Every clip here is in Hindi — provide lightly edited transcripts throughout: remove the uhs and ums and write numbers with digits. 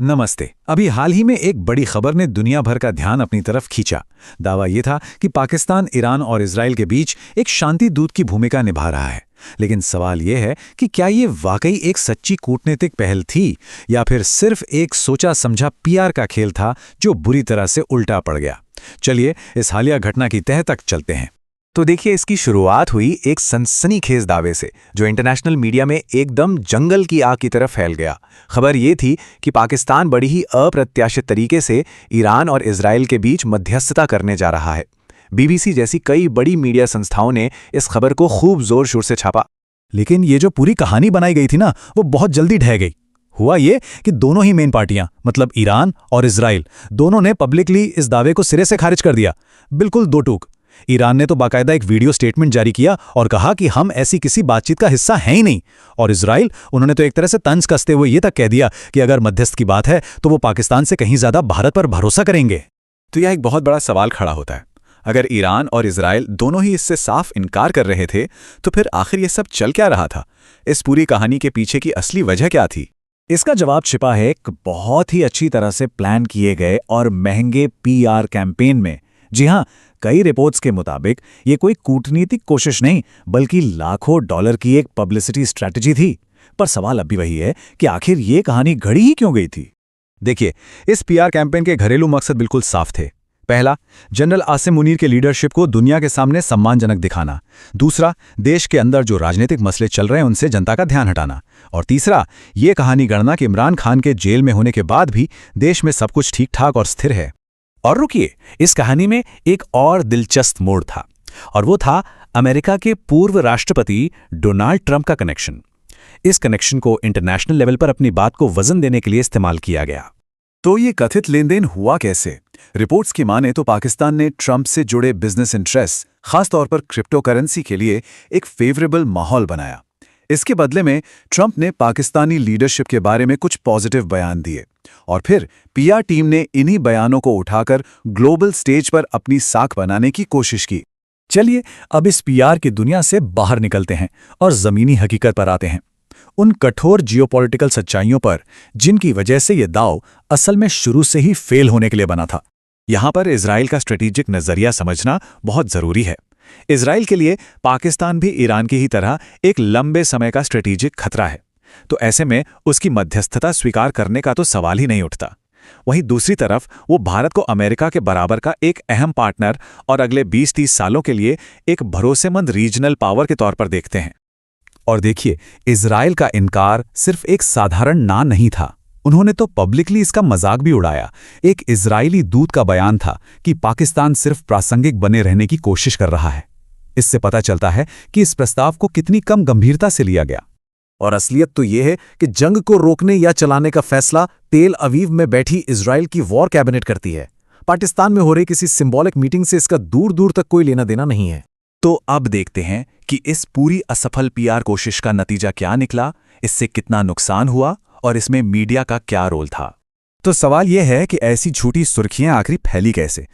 नमस्ते। अभी हाल ही में एक बड़ी खबर ने दुनिया भर का ध्यान अपनी तरफ खींचा। दावा ये था कि पाकिस्तान, ईरान और इजराइल के बीच एक शांति दूत की भूमिका निभा रहा है। लेकिन सवाल ये है कि क्या ये वाकई एक सच्ची कूटनीतिक पहल थी या फिर सिर्फ एक सोचा समझा पीआर का खेल था जो बुरी तरह से उल्टा पड़ गया। चलिए इस हालिया घटना की तह तक चलते हैं। तो देखिए, इसकी शुरुआत हुई एक सनसनीखेज दावे से जो इंटरनेशनल मीडिया में एकदम जंगल की आग की तरफ फैल गया। खबर ये थी कि पाकिस्तान बड़ी ही अप्रत्याशित तरीके से ईरान और इजराइल के बीच मध्यस्थता करने जा रहा है। बीबीसी जैसी कई बड़ी मीडिया संस्थाओं ने इस खबर को खूब जोर शोर से छापा। लेकिन ये जो पूरी कहानी बनाई गई थी ना, वो बहुत जल्दी ढह गई। हुआ ये कि दोनों ही मेन पार्टियां, मतलब ईरान और इजराइल, दोनों ने पब्लिकली इस दावे को सिरे से खारिज कर दिया। बिल्कुल दो टूक। ईरान ने तो बाकायदा एक वीडियो स्टेटमेंट जारी किया और कहा कि हम ऐसी किसी बातचीत का हिस्सा हैं ही नहीं। और इजराइल, उन्होंने तो एक तरह से तंज कसते हुए ये तक कह दिया कि अगर मध्यस्थ की बात है तो वो पाकिस्तान से कहीं ज्यादा भारत पर भरोसा करेंगे। तो यह एक बहुत बड़ा सवाल खड़ा होता है। अगर ईरान और इजराइल दोनों ही इससे साफ इनकार कर रहे थे तो फिर आखिर ये सब चल क्या रहा था? इस पूरी कहानी के पीछे की असली वजह क्या थी? इसका जवाब छिपा है एक बहुत ही अच्छी तरह से प्लान किए गए और महंगे पीआर कैंपेन में। जी हां, कई रिपोर्ट्स के मुताबिक ये कोई कूटनीतिक कोशिश नहीं बल्कि लाखों डॉलर की एक पब्लिसिटी स्ट्रैटेजी थी। पर सवाल अब भी वही है कि आखिर ये कहानी घड़ी ही क्यों गई थी? देखिए, इस पीआर कैंपेन के घरेलू मकसद बिल्कुल साफ थे। पहला, जनरल आसिम मुनीर के लीडरशिप को दुनिया के सामने सम्मानजनक दिखाना। दूसरा, देश के अंदर जो राजनीतिक मसले चल रहे हैं उनसे जनता का ध्यान हटाना। और तीसरा, ये कहानी गढ़ना कि इमरान खान के जेल में होने के बाद भी देश में सब कुछ ठीक ठाक और स्थिर है। और रुकिए, इस कहानी में एक और दिलचस्प मोड़ था, और वो था अमेरिका के पूर्व राष्ट्रपति डोनाल्ड ट्रंप का कनेक्शन। इस कनेक्शन को इंटरनेशनल लेवल पर अपनी बात को वजन देने के लिए इस्तेमाल किया गया। तो ये कथित लेनदेन हुआ कैसे? रिपोर्ट्स की माने तो पाकिस्तान ने ट्रंप से जुड़े बिजनेस इंटरेस्ट, खासतौर पर क्रिप्टो करेंसी के लिए एक फेवरेबल माहौल बनाया। इसके बदले में ट्रंप ने पाकिस्तानी लीडरशिप के बारे में कुछ पॉजिटिव बयान दिए और फिर पीआर टीम ने इन्हीं बयानों को उठाकर ग्लोबल स्टेज पर अपनी साख बनाने की कोशिश की। चलिए अब इस पीआर की दुनिया से बाहर निकलते हैं और जमीनी हकीकत पर आते हैं, उन कठोर जियोपॉलिटिकल सच्चाइयों पर जिनकी वजह से यह दांव असल में शुरू से ही फेल होने के लिए बना था। यहां पर इजराइल का स्ट्रेटेजिक नजरिया समझना बहुत जरूरी है। इजराइल के लिए पाकिस्तान भी ईरान की ही तरह एक लंबे समय का स्ट्रेटेजिक खतरा है, तो ऐसे में उसकी मध्यस्थता स्वीकार करने का तो सवाल ही नहीं उठता। वहीं दूसरी तरफ वो भारत को अमेरिका के बराबर का एक अहम पार्टनर और अगले 20-30 सालों के लिए एक भरोसेमंद रीजनल पावर के तौर पर देखते हैं। और देखिए, इजराइल का इनकार सिर्फ एक साधारण ना नहीं था, उन्होंने तो पब्लिकली इसका मजाक भी उड़ाया। एक इजरायली दूत का बयान था कि पाकिस्तान सिर्फ प्रासंगिक बने रहने की कोशिश कर रहा है। इससे पता चलता है कि इस प्रस्ताव को कितनी कम गंभीरता से लिया गया। और असलियत तो यह है कि जंग को रोकने या चलाने का फैसला तेल अवीव में बैठी इजराइल की वॉर कैबिनेट करती है। पाकिस्तान में हो रही किसी सिंबॉलिक मीटिंग से इसका दूर दूर तक कोई लेना देना नहीं है। तो अब देखते हैं कि इस पूरी असफल पीआर कोशिश का नतीजा क्या निकला, इससे कितना नुकसान हुआ और इसमें मीडिया का क्या रोल था। तो सवाल यह है कि ऐसी झूठी सुर्खियां आखिर फैली कैसे?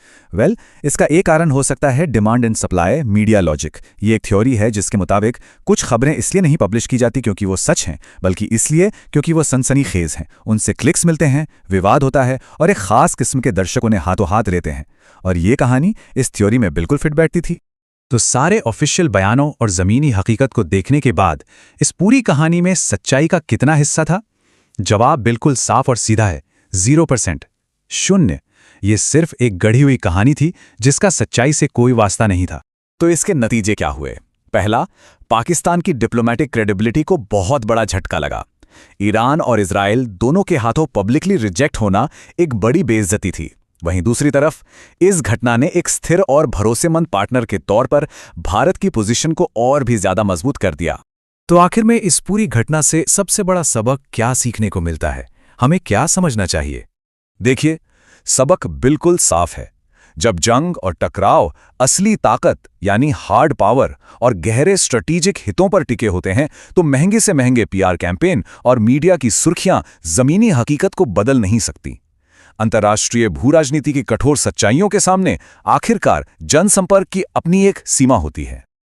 इसका एक कारण हो सकता है demand and supply media logic. ये एक थ्योरी है जिसके मुताबिक कुछ खबरें इसलिए नहीं पब्लिश की जाती क्योंकि वो सच हैं, बल्कि इसलिए क्योंकि वो सनसनीखेज हैं, उनसे क्लिक्स मिलते हैं, विवाद होता है और एक खास किस्म के दर्शक उन्हें हाथों हाथ लेते हैं। और ये कहानी इस थ्योरी में बिल्कुल फिट बैठती थी। तो सारे ऑफिशियल बयानों और जमीनी हकीकत को देखने के बाद इस पूरी कहानी में सच्चाई का कितना हिस्सा था? जवाब बिल्कुल साफ और सीधा है, 0%, 0। ये सिर्फ एक गढ़ी हुई कहानी थी जिसका सच्चाई से कोई वास्ता नहीं था। तो इसके नतीजे क्या हुए? पहला, पाकिस्तान की डिप्लोमेटिक क्रेडिबिलिटी को बहुत बड़ा झटका लगा। ईरान और इजराइल दोनों के हाथों पब्लिकली रिजेक्ट होना एक बड़ी बेइज्जती थी। वहीं दूसरी तरफ इस घटना ने एक स्थिर और भरोसेमंद पार्टनर के तौर पर भारत की पोजीशन को और भी ज्यादा मजबूत कर दिया। तो आखिर में इस पूरी घटना से सबसे बड़ा सबक क्या सीखने को मिलता है? हमें क्या समझना चाहिए? देखिए, सबक बिल्कुल साफ है। जब जंग और टकराव असली ताकत यानी हार्ड पावर और गहरे स्ट्रेटेजिक हितों पर टिके होते हैं तो महंगे से महंगे पीआर कैंपेन और मीडिया की सुर्खियां जमीनी हकीकत को बदल नहीं सकती। अंतर्राष्ट्रीय भू राजनीति की कठोर सच्चाइयों के सामने आखिरकार जनसंपर्क की अपनी एक सीमा होती है।